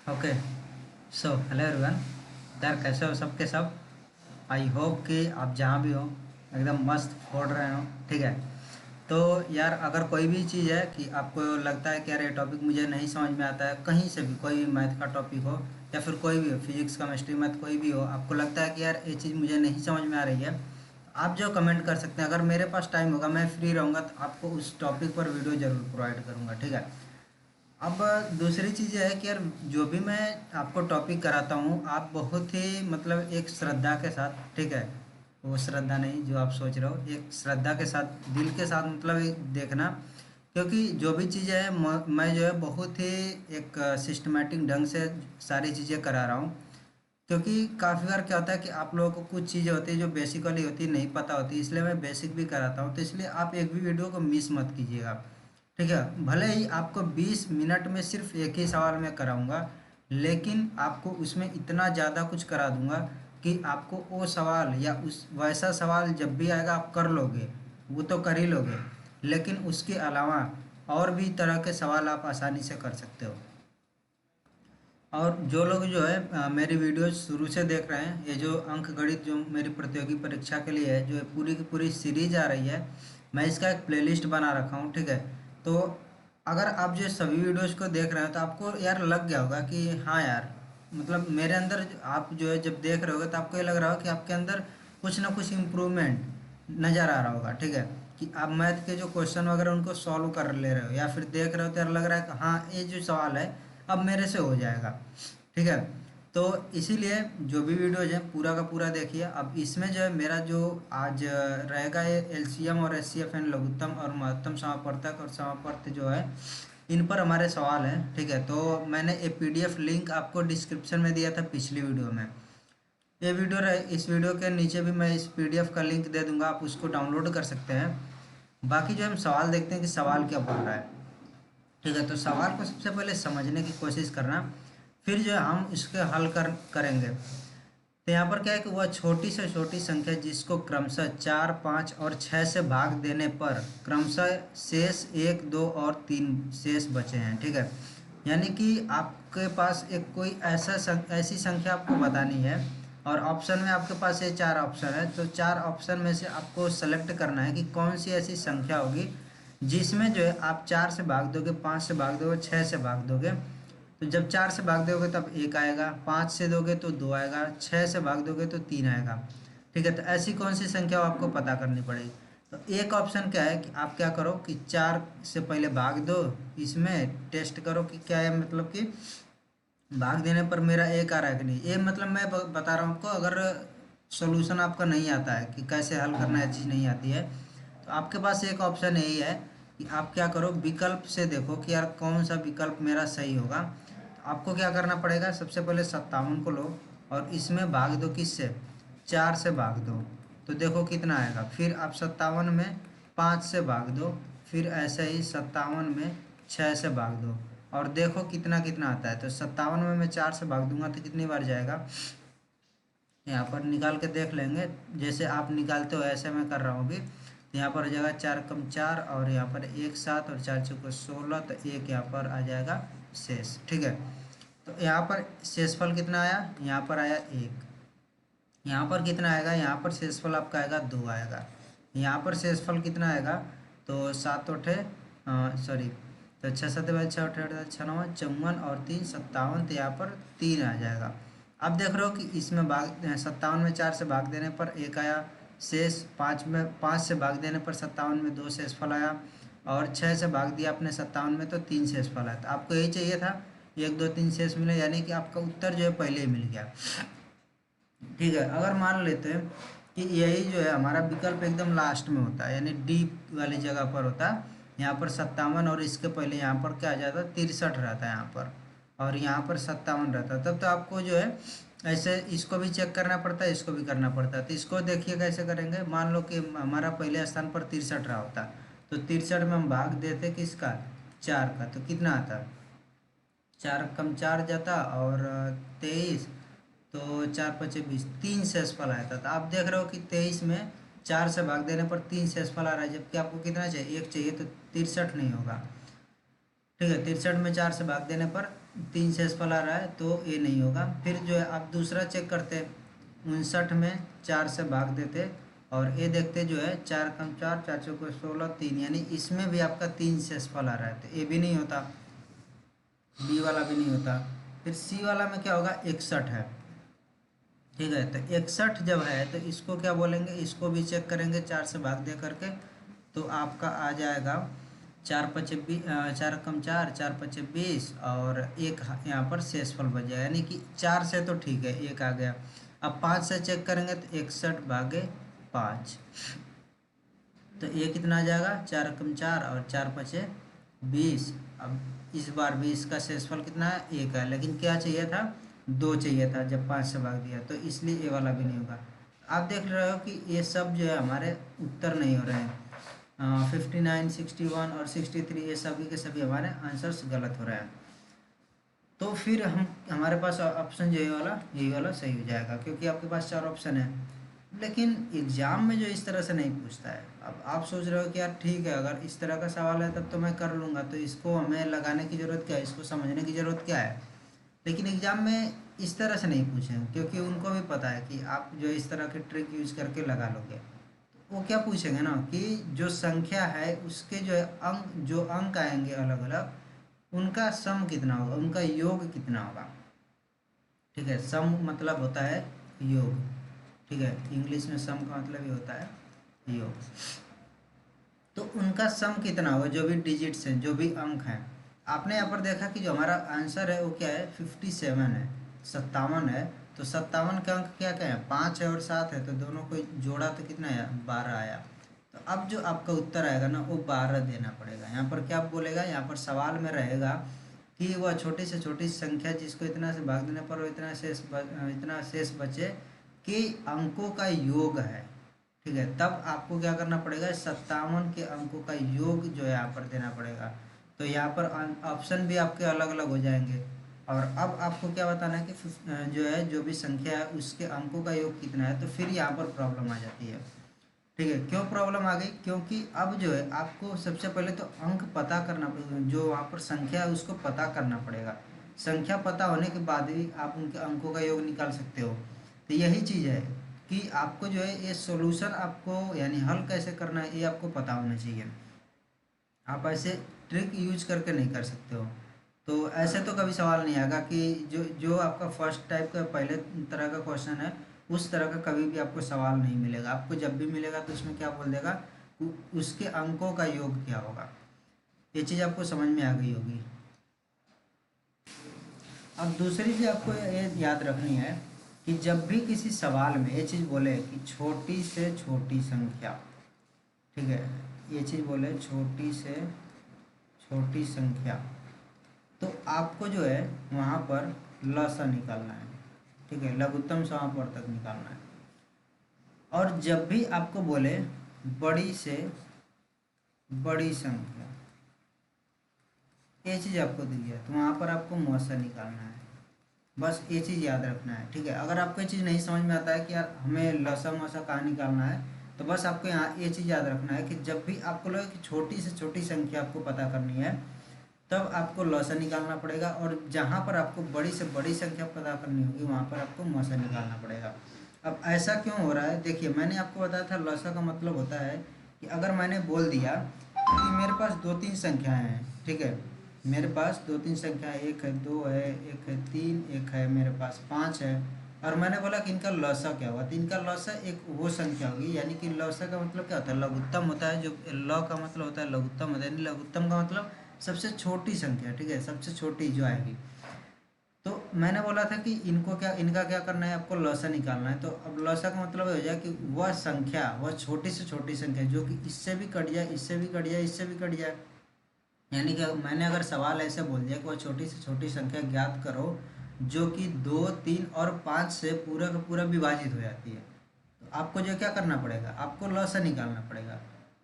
Okay. So hello everyone. यार कैसे हो सब के सब। आई होप कि आप जहाँ भी हो एकदम मस्त फोड़ रहे हो। ठीक है। तो यार अगर कोई भी चीज़ है कि आपको लगता है कि यार ये टॉपिक मुझे नहीं समझ में आता है, कहीं से भी कोई भी मैथ का टॉपिक हो या फिर कोई भी हो, फिजिक्स केमिस्ट्री मैथ कोई भी हो, आपको लगता है कि यार ये चीज़ मुझे नहीं समझ में आ रही है, आप जो कमेंट कर सकते हैं। अगर मेरे पास टाइम होगा, मैं फ्री रहूँगा, तो आपको उस टॉपिक पर वीडियो ज़रूर प्रोवाइड करूँगा। ठीक है। अब दूसरी चीज़ ये है कि यार जो भी मैं आपको टॉपिक कराता हूँ, आप बहुत ही मतलब एक श्रद्धा के साथ, ठीक है, वो श्रद्धा नहीं जो आप सोच रहे हो, एक श्रद्धा के साथ, दिल के साथ मतलब एक देखना। क्योंकि जो भी चीज़ें हैं मैं जो है बहुत ही एक सिस्टमेटिक ढंग से सारी चीज़ें करा रहा हूँ। क्योंकि काफ़ी बार क्या होता है कि आप लोगों को कुछ चीज़ें होती है जो बेसिकली होती है नहीं पता होती, इसलिए मैं बेसिक भी कराता हूँ। तो इसलिए आप एक भी वीडियो को मिस मत कीजिएगा। ठीक है। भले ही आपको 20 मिनट में सिर्फ एक ही सवाल मैं कराऊंगा, लेकिन आपको उसमें इतना ज़्यादा कुछ करा दूंगा कि आपको वो सवाल या उस वैसा सवाल जब भी आएगा आप कर लोगे, वो तो कर ही लोगे, लेकिन उसके अलावा और भी तरह के सवाल आप आसानी से कर सकते हो। और जो लोग जो है मेरी वीडियो शुरू से देख रहे हैं, ये जो अंक गणित जो मेरी प्रतियोगी परीक्षा के लिए है, जो पूरी की पूरी सीरीज आ रही है, मैं इसका एक प्लेलिस्ट बना रखा हूँ। ठीक है। तो अगर आप जो सभी वीडियोस को देख रहे हैं तो आपको यार लग गया होगा कि हाँ यार, मतलब मेरे अंदर आप जो है जब देख रहे होगे तो आपको ये लग रहा होगा कि आपके अंदर कुछ ना कुछ इम्प्रूवमेंट नज़र आ रहा होगा। ठीक है। कि आप मैथ के जो क्वेश्चन वगैरह उनको सॉल्व कर ले रहे हो या फिर देख रहे हो तो यार लग रहा है कि हाँ ये जो सवाल है अब मेरे से हो जाएगा। ठीक है। तो इसीलिए जो भी वीडियोज है पूरा का पूरा देखिए। अब इसमें जो है मेरा जो आज रहेगा ये एलसीएम और एचसीएफ एंड लघुत्तम और महत्तम समापवर्तक और समापवर्त जो है, इन पर हमारे सवाल हैं। ठीक है। तो मैंने एक पीडीएफ लिंक आपको डिस्क्रिप्शन में दिया था पिछली वीडियो में। ये वीडियो रहे, इस वीडियो के नीचे भी मैं इस पीडीएफ का लिंक दे दूंगा, आप उसको डाउनलोड कर सकते हैं। बाकी जो हम सवाल देखते हैं कि सवाल क्या बोल रहा है। ठीक है। तो सवाल को सबसे पहले समझने की कोशिश करना, फिर जो है हम इसके हल करेंगे। तो यहाँ पर क्या है कि वह छोटी से छोटी संख्या जिसको क्रमशः 4, 5 और 6 से भाग देने पर क्रमशः शेष 1, 2 और 3 शेष बचे हैं। ठीक है। यानी कि आपके पास एक कोई ऐसी संख्या आपको बतानी है, और ऑप्शन में आपके पास ये 4 ऑप्शन है। तो 4 ऑप्शन में से आपको सेलेक्ट करना है कि कौन सी ऐसी संख्या होगी जिसमें जो है आप 4 से भाग दोगे, 5 से भाग दोगे, 6 से भाग दोगे। तो जब 4 से भाग दोगे तब 1 आएगा, 5 से दोगे तो 2 आएगा, 6 से भाग दोगे तो 3 आएगा। ठीक है। तो ऐसी कौन सी संख्या आपको पता करनी पड़ेगी। तो एक ऑप्शन क्या है कि आप क्या करो कि 4 से पहले भाग दो, इसमें टेस्ट करो कि क्या है, मतलब कि भाग देने पर मेरा एक आ रहा है कि नहीं। ये मतलब मैं बता रहा हूँ आपको, अगर सॉल्यूशन आपका नहीं आता है कि कैसे हल करना है, चीज़ नहीं आती है, तो आपके पास एक ऑप्शन यही है कि आप क्या करो, विकल्प से देखो कि यार कौन सा विकल्प मेरा सही होगा। तो आपको क्या करना पड़ेगा, सबसे पहले 57 को लो और इसमें भाग दो, किससे, 4 से भाग दो। तो देखो कितना आएगा। फिर आप 57 में 5 से भाग दो, फिर ऐसे ही 57 में 6 से भाग दो, और देखो कितना कितना आता है। तो 57 में मैं 4 से भाग दूंगा तो कितनी बार जाएगा, यहाँ पर निकाल के देख लेंगे। जैसे आप निकालते हो ऐसे मैं कर रहा हूँ अभी। तो यहाँ पर हो जाएगा 4 कम 4, और यहाँ पर 1 7 और 4 चौको 16, तो एक यहाँ पर आ जाएगा शेष। ठीक है। तो यहाँ पर शेषफल कितना आया, यहाँ पर आया 1। यहाँ पर कितना आएगा, यहाँ पर शेषफल आपका आएगा 2 आएगा। यहाँ पर शेषफल कितना आएगा, तो 7 उठे, सॉरी, तो 6 7 बाई 6 उठे 6 9 54 और 3 57, तो यहाँ पर 3 आ जाएगा। अब देख रहे हो कि इसमें भाग 57 में 4 से भाग देने पर 1 आया शेष, 5 में 5 से भाग देने पर 57 में 2 शेषफल आया, और 6 से भाग दिया आपने 57 में तो 3 शेषफल आया। तो आपको यही चाहिए था, 1 2 3 शेष मिले, यानी कि आपका उत्तर जो है पहले ही मिल गया। ठीक है। अगर मान लेते हैं कि यही जो है हमारा विकल्प एकदम लास्ट में होता है, यानी डी वाली जगह पर होता है, यहाँ पर 57 और इसके पहले यहाँ पर क्या आ जाता है, 63 रहता है यहाँ पर, और यहाँ पर 57 रहता है, तब तो आपको जो है ऐसे इसको भी चेक करना पड़ता है, इसको भी करना पड़ता है। तो इसको देखिए कैसे करेंगे। मान लो कि हमारा पहले स्थान पर 63 रहा होता, तो 63 में हम भाग देते किसका, 4 का, तो कितना आता, 4 कम 4 जाता, और 23, तो 4 पचे 20, 3 शेषफल आया था। तो आप देख रहे हो कि 23 में 4 से भाग देने पर 3 शेषफल आ रहा है, जबकि आपको कितना चाहिए, 1 चाहिए, तो 63 नहीं होगा। ठीक है। 63 में 4 से भाग देने पर 3 शेषफल आ रहा है तो ये नहीं होगा। फिर जो है आप दूसरा चेक करते, 59 में 4 से भाग देते और ये देखते जो है 4 कम 4, 4 चौको 16, 3, यानी इसमें भी आपका 3 शेषफल आ रहा है, तो ये भी नहीं होता, बी वाला भी नहीं होता। फिर सी वाला में क्या होगा, 61 है, ठीक है। तो 61 जब है तो इसको क्या बोलेंगे, इसको भी चेक करेंगे 4 से भाग दे करके, तो आपका आ जाएगा 4 पचे 20, 4 कम 4, 4 पचे 20 और एक यहाँ पर शेषफल बच जाएगा, यानी कि 4 से तो ठीक है, एक आ गया। अब 5 से चेक करेंगे तो 61 भागे 5, तो ये कितना आ जाएगा, 4 कम 4 और 4 पचे 20। अब इस बार भी इसका शेषफल कितना है, एक है, लेकिन क्या चाहिए था, 2 चाहिए था जब 5 से भाग दिया, तो इसलिए ये वाला भी नहीं होगा। आप देख रहे हो कि ये सब जो है हमारे उत्तर नहीं हो रहे हैं, 59, 61 और 63 ये सभी के सभी हमारे आंसर्स गलत हो रहे हैं। तो फिर हमारे पास ऑप्शन जो यही वाला सही हो जाएगा, क्योंकि आपके पास 4 ऑप्शन है। लेकिन एग्ज़ाम में जो इस तरह से नहीं पूछता है। अब आप सोच रहे हो कि यार ठीक है, अगर इस तरह का सवाल है तब तो मैं कर लूँगा, तो इसको हमें लगाने की ज़रूरत क्या है, इसको समझने की ज़रूरत क्या है। लेकिन एग्ज़ाम में इस तरह से नहीं पूछें, क्योंकि उनको भी पता है कि आप जो इस तरह के ट्रिक यूज करके लगा लोगे, तो वो क्या पूछेंगे ना कि जो संख्या है उसके जो है जो अंक आएंगे अलग अलग, उनका सम कितना होगा, उनका योग कितना होगा, ठीक है। सम मतलब होता है योग, ठीक है, इंग्लिश में सम का मतलब ये होता है योग। तो उनका सम कितना होगा, जो भी डिजिट्स हैं, जो भी अंक हैं। आपने यहाँ पर देखा कि जो हमारा आंसर है वो क्या है, 57 है, 57 है। तो 57 के अंक क्या क्या है, 5 है और 7 है, तो दोनों को जोड़ा तो कितना आया, 12 आया। तो अब जो आपका उत्तर आएगा ना वो 12 देना पड़ेगा। यहाँ पर क्या बोलेगा, यहाँ पर सवाल में रहेगा कि वह छोटी से छोटी संख्या जिसको इतना से भाग देने पर वो इतना शेष बचे कि अंकों का योग है, ठीक है। तब आपको क्या करना पड़ेगा, 57 के अंकों का योग जो है यहाँ पर देना पड़ेगा। तो यहाँ पर ऑप्शन भी आपके अलग अलग हो जाएंगे। और अब आपको क्या बताना है कि जो है जो भी संख्या है उसके अंकों का योग कितना है। तो फिर यहाँ पर प्रॉब्लम आ जाती है, ठीक है। क्यों प्रॉब्लम आ गई, क्योंकि अब जो है आपको सबसे पहले तो अंक पता करना पड़ेगा, जो वहाँ पर संख्या है उसको पता करना पड़ेगा। संख्या पता होने के बाद ही आप उनके अंकों का योग निकाल सकते हो। तो यही चीज़ है कि आपको जो है ये सॉल्यूशन आपको यानी हल कैसे करना है ये आपको पता होना चाहिए। आप ऐसे ट्रिक यूज करके नहीं कर सकते हो। तो ऐसे तो कभी सवाल नहीं आएगा कि जो जो आपका फर्स्ट टाइप का पहले तरह का क्वेश्चन है उस तरह का कभी भी आपको सवाल नहीं मिलेगा। आपको जब भी मिलेगा तो उसमें क्या बोल देगा, उसके अंकों का योग क्या होगा। ये चीज़ आपको समझ में आ गई होगी। अब दूसरी चीज़ आपको ये याद रखनी है कि जब भी किसी सवाल में ये चीज़ बोले कि छोटी से छोटी संख्या, ठीक है, ये चीज़ बोले छोटी से छोटी संख्या, तो आपको जो है वहाँ पर लसा निकालना है, ठीक है, लघुत्तम समापवर्तक तक निकालना है। और जब भी आपको बोले बड़ी से बड़ी संख्या, ये चीज़ आपको दी है तो वहाँ पर आपको मौसा निकालना है। बस ये चीज़ याद रखना है, ठीक है। अगर आपको ये चीज़ नहीं समझ में आता है कि यार हमें लसा मौसा कहाँ निकालना है, तो बस आपको यहाँ ये चीज़ याद रखना है कि जब भी आपको लगे कि छोटी से छोटी संख्या आपको पता करनी है तब आपको लौसा निकालना पड़ेगा, और जहाँ पर आपको बड़ी से बड़ी संख्या पता करनी होगी वहाँ पर आपको मौसा निकालना पड़ेगा। अब ऐसा क्यों हो रहा है, देखिए मैंने आपको बताया था लौसा का मतलब होता है कि अगर मैंने बोल दिया कि मेरे पास 2-3 संख्याएँ हैं, ठीक है, मेरे पास 2-3 संख्या है, 1 है, 2 है, 1 है, 3, 1 है, मेरे पास 5 है, और मैंने बोला कि इनका लौसा क्या होगा, तो इनका लौसा एक वो संख्या होगी, यानी कि लौसा का मतलब क्या होता है, लघुत्तम होता है। जो लौ का मतलब होता है लघुत्तम होता है, यानी लघुत्तम का मतलब सबसे छोटी संख्या, ठीक है, सबसे छोटी जो आएगी। तो मैंने बोला था कि इनका क्या करना है, आपको लौसा निकालना है। तो अब लौसा का मतलब हो जाए कि वह संख्या, वह छोटी से छोटी संख्या जो कि इससे भी कट जाए, इससे भी कट जाए, इससे भी कट जाए। यानी कि मैंने अगर सवाल ऐसे बोल दिया कि वह छोटी से छोटी संख्या ज्ञात करो जो कि 2, 3 और 5 से पूरा का पूरा विभाजित हो जाती है, तो आपको जो क्या करना पड़ेगा, आपको लौसा निकालना पड़ेगा।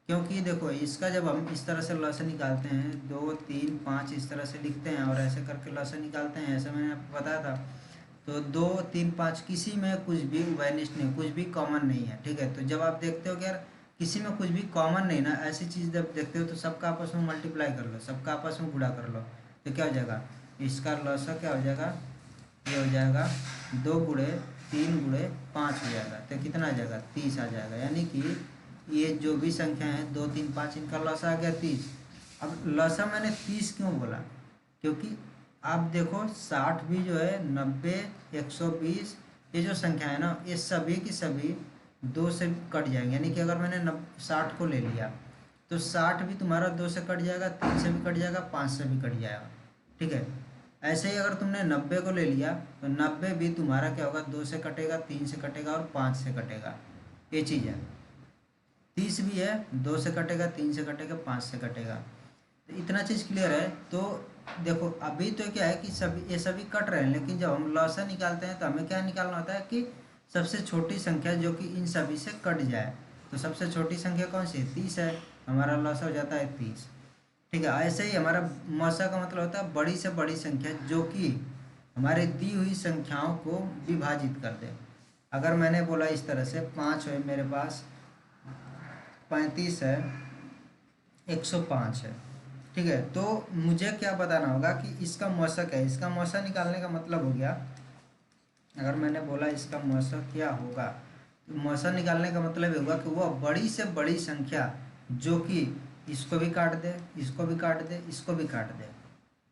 क्योंकि देखो इसका जब हम इस तरह से लौसा निकालते हैं, 2, 3, 5 इस तरह से लिखते हैं और ऐसे करके लौसा निकालते हैं, ऐसे मैंने आपको बताया था। तो 2, 3, 5 किसी में कुछ भी वैनिश नहीं, कुछ भी कॉमन नहीं है, ठीक है। तो जब आप देखते हो कि यार किसी में कुछ भी कॉमन नहीं ना, ऐसी चीज़ जब देखते हो तो सबका आपस में मल्टीप्लाई कर लो, सबका आपस में गुणा कर लो, तो क्या हो जाएगा, इसका लॉसा क्या हो जाएगा, ये हो जाएगा 2 × 3 × 5 हो जाएगा, तो कितना आ जाएगा 30 आ जाएगा। यानी कि ये जो भी संख्या है 2 3 5 इनका लॉसा आ गया 30। अब लॉसा मैंने 30 क्यों बोला, क्योंकि आप देखो 60 भी जो है 90 120 ये जो संख्या है ना ये सभी की सभी 2 से कट जाएंगे। यानी कि अगर मैंने 60 को ले लिया तो 60 भी तुम्हारा 2 से कट जाएगा, 3 से भी कट जाएगा, 5 से भी कट जाएगा। ठीक है, ऐसे ही अगर तुमने 90 को ले लिया तो 90 भी तुम्हारा क्या होगा, 2 से कटेगा, 3 से कटेगा और 5 से कटेगा। ये चीज़ है। 30 भी है, 2 से कटेगा, 3 से कटेगा, 5 से कटेगा। तो इतना चीज़ क्लियर है। तो देखो अभी तो क्या है कि सभी ये सभी कट रहे हैं, लेकिन जब हम लॉसा निकालते हैं तो हमें क्या निकालना होता है कि सबसे छोटी संख्या जो कि इन सभी से कट जाए। तो सबसे छोटी संख्या कौन सी है, 30 है, हमारा लॉसा हो जाता है 30। ठीक है, ऐसे ही हमारा मौसा का मतलब होता है बड़ी से बड़ी संख्या जो कि हमारे दी हुई संख्याओं को विभाजित कर दे। अगर मैंने बोला इस तरह से 5 है मेरे पास, 35 है, 105 है। ठीक है, तो मुझे क्या बताना होगा कि इसका मौसा क्या है। इसका मौसा निकालने का मतलब हो गया, अगर मैंने बोला इसका मौसा क्या होगा, तो मौसा निकालने का मतलब ये होगा कि वह बड़ी से बड़ी संख्या जो कि इसको भी काट दे, इसको भी काट दे, इसको भी काट दे।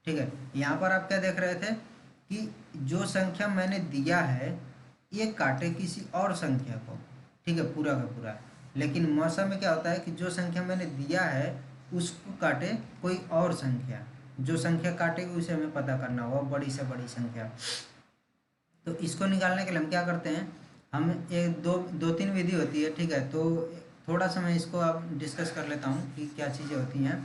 ठीक है, यहाँ पर आप क्या देख रहे थे कि जो संख्या मैंने दिया है ये काटे किसी और संख्या को। ठीक है, पूरा का पूरा। लेकिन मौसा में क्या होता है कि जो संख्या मैंने दिया है उसको काटे कोई और संख्या, जो संख्या काटेगी उसे हमें पता करना होगा, बड़ी से बड़ी संख्या। तो इसको निकालने के लिए हम क्या करते हैं, हम एक दो तीन विधि होती है। ठीक है, तो थोड़ा सा मैं इसको आप डिस्कस कर लेता हूँ कि क्या चीज़ें होती हैं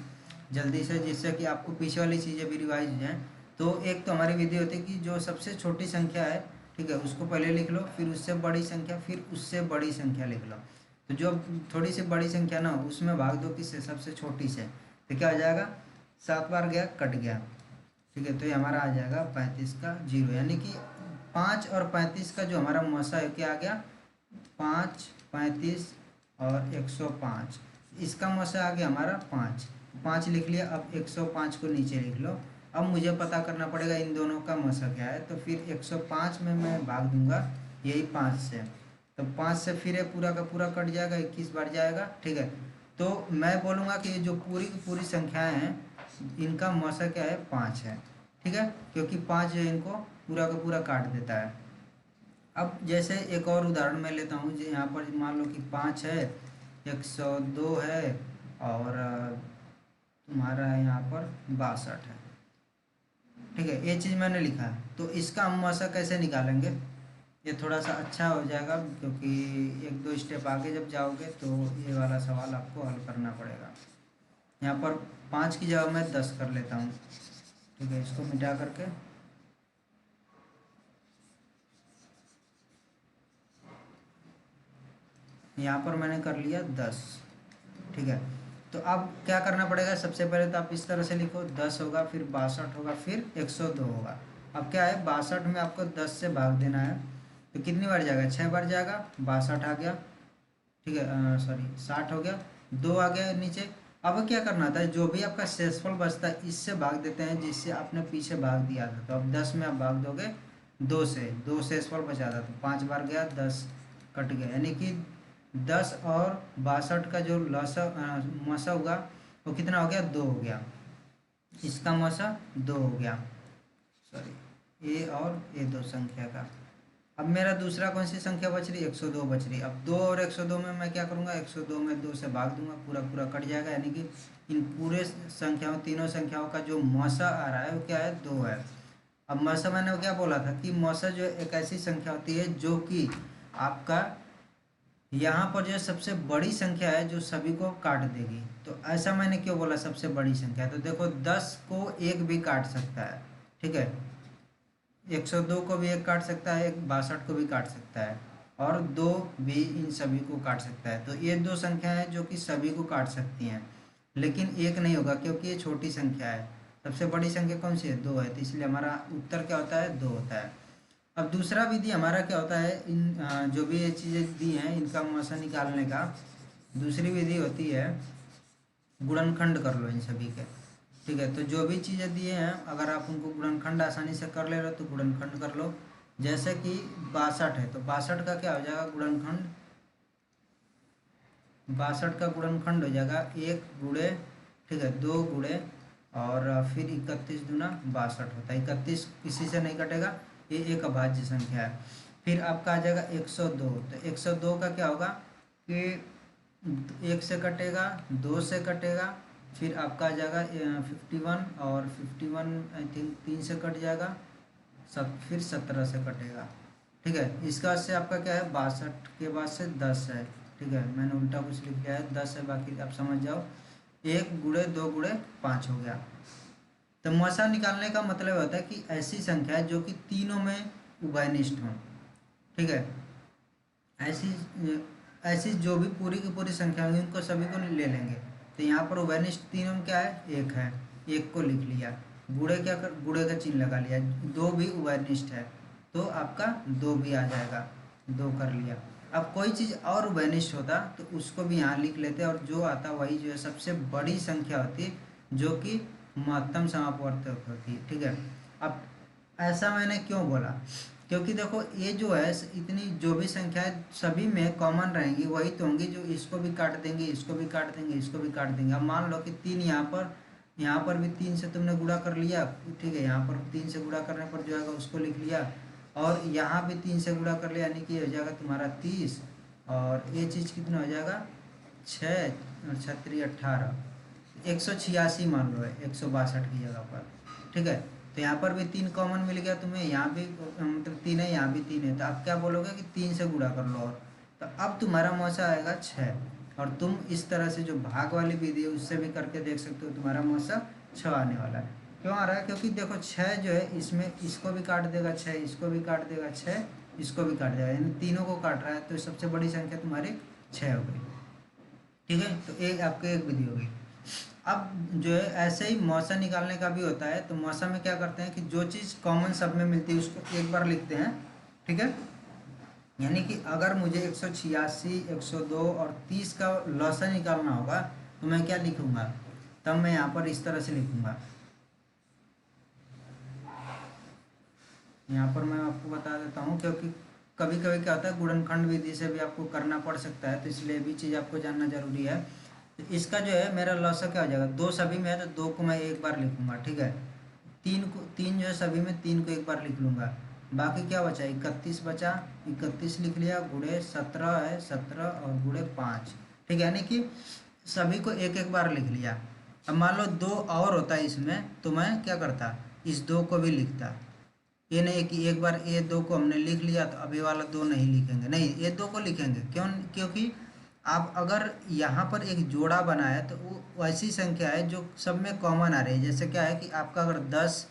जल्दी से, जिससे कि आपको पीछे वाली चीज़ें भी रिवाइज हो जाएँ। तो एक तो हमारी विधि होती है कि जो सबसे छोटी संख्या है, ठीक है, उसको पहले लिख लो, फिर उससे बड़ी संख्या, फिर उससे बड़ी संख्या लिख लो। तो जो थोड़ी सी बड़ी संख्या ना हो उसमें भाग दो किससे, सबसे छोटी से, तो क्या हो जाएगा, 7 बार गया कट गया। ठीक है, तो ये हमारा आ जाएगा 35 का 0। यानी कि 5 और 35 का जो हमारा मौसा है क्या आ गया, 5 35 और 105। इसका मौसा आ गया हमारा 5, 5 लिख लिया। अब 105 को नीचे लिख लो। अब मुझे पता करना पड़ेगा इन दोनों का मौसा क्या है, तो फिर 105 में मैं भाग दूंगा यही 5 से, तो 5 से फिर ये पूरा का पूरा कट जाएगा, 21 बार जाएगा। ठीक है, तो मैं बोलूँगा कि ये जो पूरी की पूरी संख्याएँ हैं इनका मौसा क्या है, 5 है। ठीक है, क्योंकि 5 जो है इनको पूरा का पूरा काट देता है। अब जैसे एक और उदाहरण मैं लेता हूँ, जो यहाँ पर मान लो कि 5 है, 102 है और तुम्हारा यहाँ पर 62 है। ठीक है, ये चीज़ मैंने लिखा है, तो इसका हम मौसा कैसे निकालेंगे, ये थोड़ा सा अच्छा हो जाएगा, क्योंकि 1 2 स्टेप आगे जब जाओगे तो ये वाला सवाल आपको हल करना पड़ेगा। यहाँ पर 5 की जगह मैं 10 कर लेता हूँ। ठीक है, इसको मिटा करके यहाँ पर मैंने कर लिया 10। ठीक है, तो अब क्या करना पड़ेगा, सबसे पहले तो आप इस तरह से लिखो, 10 होगा, फिर 62 होगा, फिर 102 होगा। अब क्या है, 62 में आपको 10 से भाग देना है, तो कितनी बार जाएगा, 6 बार जाएगा, 62 आ गया। ठीक है, सॉरी 60 हो गया, 2 आ गया नीचे। अब क्या करना था, जो भी आपका शेषफल बचता है इससे भाग देते हैं जिससे आपने पीछे भाग दिया था। तो अब 10 में आप भाग दोगे 2 से, 2 शेषफल बचा था, तो 5 बार गया, 10 कट गया। यानी कि 10 और 62 का जो मौसा होगा वो कितना हो गया, 2 हो गया। इसका मौसा 2 हो गया, सॉरी ए और ए 2 संख्या का। अब मेरा दूसरा कौन सी संख्या बच रही, 102 बच रही। अब 2 और 102 में मैं क्या करूँगा, 102 में 2 से भाग दूंगा, पूरा पूरा कट जाएगा। यानी कि इन पूरे संख्याओं, तीनों संख्याओं का जो मौसा आ रहा है वो क्या है, 2 है। अब मौसा मैंने क्या बोला था कि मौसा जो एक ऐसी संख्या होती है जो कि आपका यहाँ पर जो सबसे बड़ी संख्या है जो सभी को काट देगी। तो ऐसा मैंने क्यों बोला सबसे बड़ी संख्या, तो देखो 10 को 1 भी काट सकता है। ठीक है, 102 को भी 1 काट सकता है, 62 को भी काट सकता है, और 2 भी इन सभी को काट सकता है। तो ये 2 संख्या हैं जो कि सभी को काट सकती हैं, लेकिन 1 नहीं होगा क्योंकि ये छोटी संख्या है। सबसे बड़ी संख्या कौन सी है, 2 है, तो इसलिए हमारा उत्तर क्या होता है, 2 होता है। अब दूसरा विधि हमारा क्या होता है, इन जो भी ये चीज़ें दी हैं इनका मौसा निकालने का दूसरी विधि होती है गुणनखंड कर लो इन सभी के। ठीक है, तो जो भी चीज़ें दिए हैं अगर आप उनको गुणनखंड आसानी से कर ले रहे हो तो गुणनखंड कर लो। जैसे कि 62 है तो 62 का क्या हो जाएगा गुणनखंड, 62 का गुणनखंड हो जाएगा 1 गुणे, ठीक है, 2 गुणे और फिर 31 दूना 62 होता है। 31 किसी से नहीं कटेगा, ये एक अभाज्य संख्या है। फिर आपका आ जाएगा 102, तो 102 का क्या होगा कि 1 से कटेगा, 2 से कटेगा, फिर आपका आ जाएगा 51 और 51 आई थिंक 3 से कट जाएगा, फिर 17 से कटेगा। ठीक है, इसका से आपका क्या है 62 के बाद से 10 है। ठीक है, मैंने उल्टा कुछ लिख दिया है, 10 है, बाकी आप समझ जाओ। 1 गुणे 2 गुणे 5 हो गया। तो मसा निकालने का मतलब होता है कि ऐसी संख्या जो कि तीनों में उभयनिष्ठ हो। ठीक है, ऐसी ऐसी जो भी पूरी की पूरी संख्या होगी उनको सभी को ले लेंगे। तो यहाँ पर उभयनिष्ठ तीनों में क्या है, एक है, एक को लिख लिया, गुणे क्या कर, गुणे का चिन्ह लगा लिया, दो भी उभयनिष्ठ है तो आपका दो भी आ जाएगा, दो कर लिया। अब कोई चीज़ और उभयनिष्ठ होता तो उसको भी यहाँ लिख लेते और जो आता वही जो है सबसे बड़ी संख्या होती है जो कि महत्तम समापवर्तक होती है। ठीक है, अब ऐसा मैंने क्यों बोला, क्योंकि देखो ये जो है इतनी जो भी संख्याएं सभी में कॉमन रहेंगी वही तो होंगी जो इसको भी काट देंगे, इसको भी काट देंगे, इसको भी काट देंगे। अब मान लो कि 3 यहाँ पर भी 3 से तुमने गुणा कर लिया, ठीक है, यहाँ पर 3 से गुणा करने पर जो है उसको लिख लिया, और यहाँ भी 3 से गुणा कर लिया, यानी कि हो जाएगा तुम्हारा 30, और ये चीज़ कितना हो जाएगा 6 और 6 18, 186 मान लो है 162 की जगह पर। ठीक है, तो यहाँ पर भी 3 कॉमन मिल गया तुम्हें, यहाँ भी मतलब 3 है, यहाँ भी 3 है, तो आप क्या बोलोगे कि 3 से गुणा कर लो, और तो अब तुम्हारा मौसा आएगा 6। और तुम इस तरह से जो भाग वाली विधि है उससे भी करके देख सकते हो, तुम्हारा मौसा 6 आने वाला है। क्यों आ रहा है, क्योंकि देखो 6 जो है इसमें इसको भी काट देगा 6, इसको भी काट देगा 6, इसको भी काट देगा, यानी तीनों को काट रहा है, तो सबसे बड़ी संख्या तुम्हारी 6 हो गई। ठीक है, तो एक आपके एक विधि होगी। अब जो है ऐसे ही मौसा निकालने का भी होता है, तो मौसा में क्या करते हैं कि जो चीज़ कॉमन सब में मिलती है उसको एक बार लिखते हैं। ठीक है, यानी कि अगर मुझे 186, 102 और 30 का लौसा निकालना होगा तो मैं क्या लिखूंगा, तब मैं यहाँ पर इस तरह से लिखूंगा। यहाँ पर मैं आपको बता देता हूँ, क्योंकि कभी कभी क्या होता है गुणनखंड विधि से भी आपको करना पड़ सकता है, तो इसलिए भी चीज़ आपको जानना जरूरी है। तो इसका जो है मेरा लौसा क्या हो जाएगा, 2 सभी में है तो 2 को मैं एक बार लिखूंगा। ठीक है, 3 जो है सभी में 3 को एक बार लिख लूँगा, बाकी क्या बचा 31 बचा, 31 लिख लिया, गुणे 17 है 17 और गुणे 5। ठीक है, यानी कि सभी को एक एक बार लिख लिया। अब मान लो 2 और होता है इसमें तो मैं क्या करता, इस 2 को भी लिखता। ये नहीं कि एक बार ये 2 को हमने लिख लिया तो अभी वाला 2 नहीं लिखेंगे, नहीं ये 2 को लिखेंगे। क्यों, क्योंकि आप अगर यहाँ पर एक जोड़ा बनाए तो वो ऐसी संख्या है जो सब में कॉमन आ रही है। जैसे क्या है कि आपका अगर 10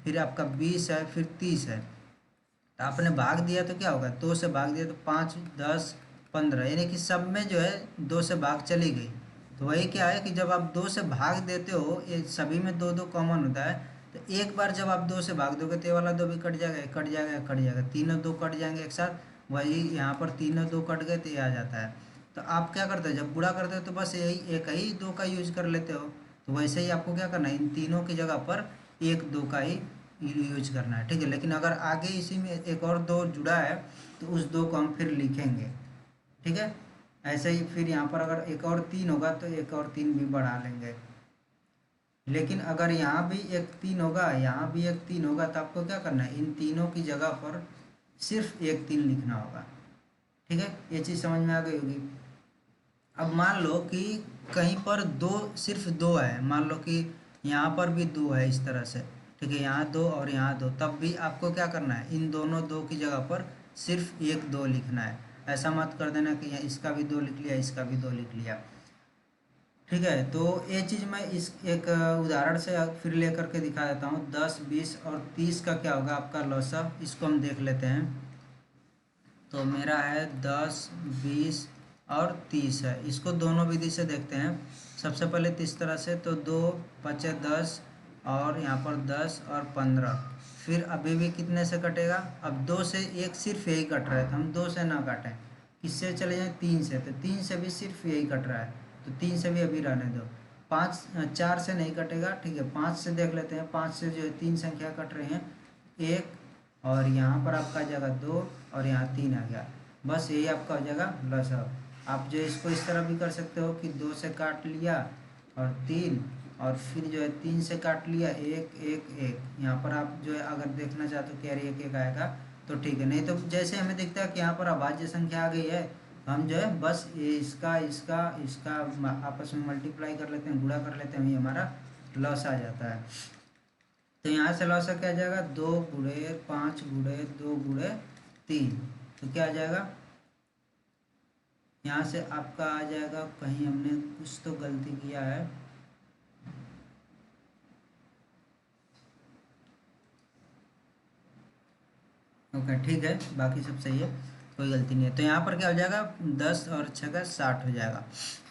फिर आपका 20 है फिर 30 है, तो आपने भाग दिया तो क्या होगा, 2 से भाग दिया तो 5 10 15, यानी कि सब में जो है 2 से भाग चली गई। तो वही क्या है कि जब आप 2 से भाग देते हो, ये सभी में 2 2 कॉमन होता है, तो एक बार जब आप 2 से भाग दोगे तो ये वाला 2 भी कट जाएगा, कट जाएगा, कट जाएगा, तीनों 2 कट जाएंगे एक साथ। वही यहाँ पर तीनों 2 कट गए तो ये आ जाता है। तो आप क्या करते हो जब गुणा करते हो तो बस यही एक ही 2 का यूज कर लेते हो। तो वैसे ही आपको क्या करना है, इन तीनों की जगह पर एक 2 का ही यूज करना है। ठीक है, लेकिन अगर आगे इसी में एक और 2 जुड़ा है तो उस 2 को हम फिर लिखेंगे। ठीक है, ऐसे ही फिर यहाँ पर अगर एक और 3 होगा तो एक और 3 भी बढ़ा लेंगे। लेकिन अगर यहाँ भी एक 3 होगा, यहाँ भी एक 3 होगा, तो आपको क्या करना है, इन तीनों की जगह पर सिर्फ एक 3 लिखना होगा। ठीक है, ये चीज़ समझ में आ गई होगी। अब मान लो कि कहीं पर दो, सिर्फ 2 है, मान लो कि यहाँ पर भी 2 है इस तरह से। ठीक है, यहाँ 2 और यहाँ 2, तब भी आपको क्या करना है, इन दोनों 2 की जगह पर सिर्फ एक 2 लिखना है। ऐसा मत कर देना कि यहाँ इसका भी 2 लिख लिया, इसका भी 2 लिख लिया। ठीक है, तो ये चीज़ मैं इस एक उदाहरण से फिर लेकर के दिखा देता हूँ। 10 20 और 30 का क्या होगा आपका लौसा, इसको हम देख लेते हैं। तो मेरा है 10 20 और 30 है, इसको दोनों विधि से देखते हैं। सबसे पहले तो इस तरह से, तो 2 5 10 और यहाँ पर 10 और 15, फिर अभी भी कितने से कटेगा, अब 2 से एक सिर्फ यही कट रहा है, तो हम 2 से ना काटें, किससे चले जाएं 3 से, तो 3 से भी सिर्फ यही कट रहा है, तो 3 से भी अभी रहने दो। पाँच, चार से नहीं कटेगा, ठीक है, पाँच से देख लेते हैं। पाँच से जो है तीन संख्या कट रही हैं, एक, और यहाँ पर आपका आ जाएगा दो, और यहाँ तीन आ गया। बस यही आपका हो जाएगा लसाअ। आप जो इसको इस तरह भी कर सकते हो कि दो से काट लिया और तीन, और फिर जो है तीन से काट लिया एक एक एक। यहाँ पर आप जो है अगर देखना चाहते हो कैरी एक एक आएगा तो ठीक है, नहीं तो जैसे हमें दिखता है कि यहाँ पर अभाज्य संख्या आ गई है, हम जो है बस ये इसका इसका इसका आपस में मल्टीप्लाई कर लेते हैं, गुणा कर लेते हैं, ये हमारा लॉस आ जाता है। तो यहाँ से लॉस क्या आ जाएगा, दो गुणे पाँच गुणे दो गुणे तीन, तो क्या आ जाएगा, यहाँ से आपका आ जाएगा, कहीं हमने कुछ तो गलती किया है, ओके ठीक है, बाकी सब सही है, कोई गलती नहीं है। तो यहाँ पर क्या हो जाएगा, 10 और 6 का 60 हो जाएगा।